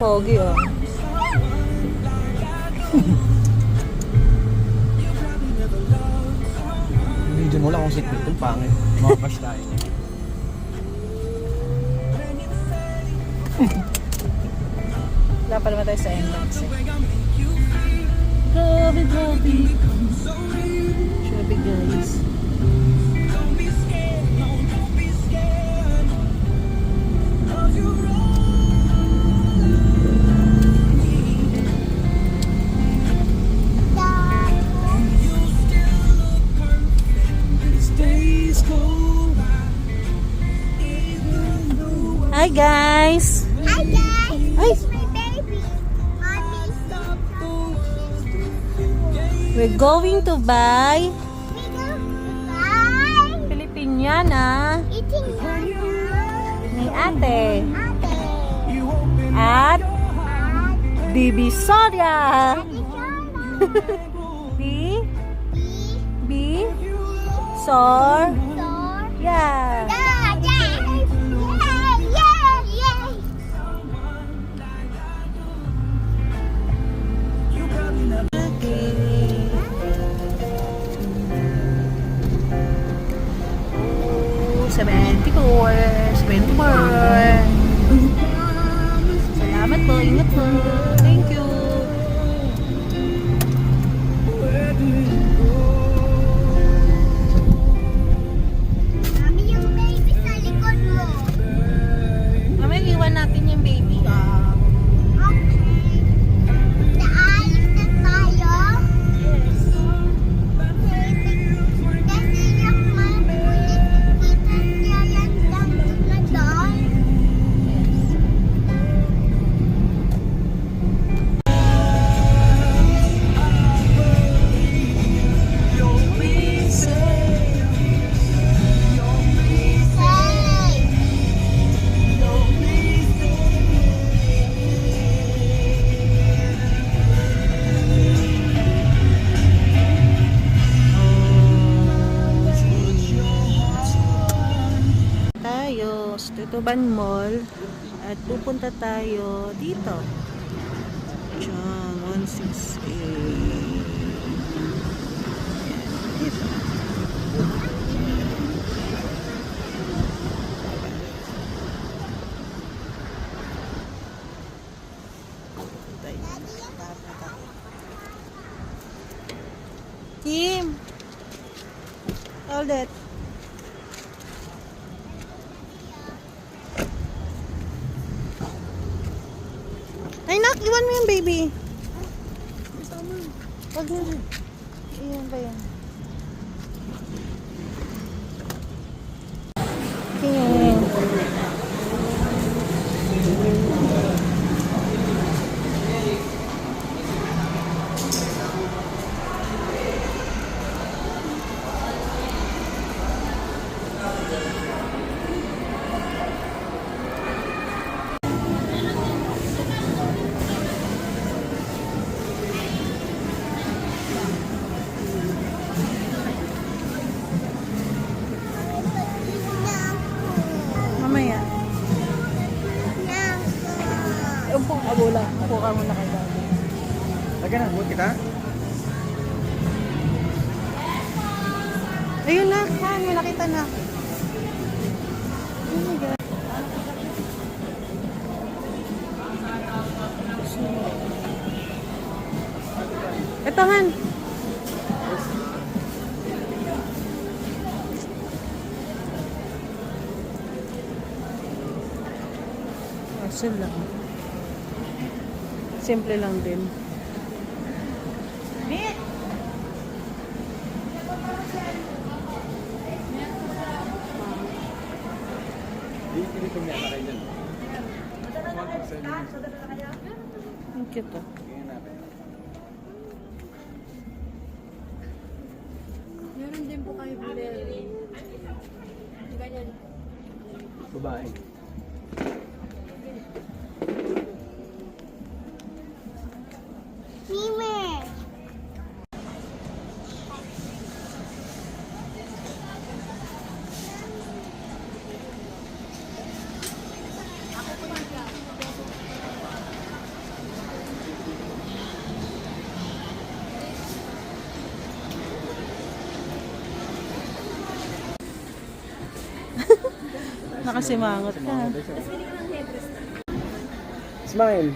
Pogi, oh. Video mo lang kung seatbelt yung pangit. Makabash tayo. Wala pa naman tayo sa entrance, eh. Grabe, grabe. Grabe, guys. Hi guys! Hi guys! Ay! It's my baby! Mommy's We're going to buy Bye! Filipiniana Eating banana! ni ate Ate! at Divisoria. B B Sor yeah. Oh, 74. Salamat po, ingat po. Thank you. Mami, yung baby sa likod mo. Mamaya iwan natin yung baby. Okay. Naalis na tayo? Yes. Kasi yung mabulit, kita siya yan lang na doon. Say! Tayo sa Tutuban Mall at pupunta tayo dito. Diyan, 168. Yan, dito. Kim! Hold it. Ay, nak, iwan mo yung baby. Wag mo. Iyan ba yan? Okay. Mamaya. Upo ka muna. Upo ka muna kay daddy. Lagyan na, buhat kita. Ayun na, may nakita na. Oh my God. Ito man. Parcel lang. Simple lang din. Hindi ko niya nakay dyan. Ang cute to. Meron din po kayo bili. Ganyan. Babae. Mime! Nakasimangot ka. Smile.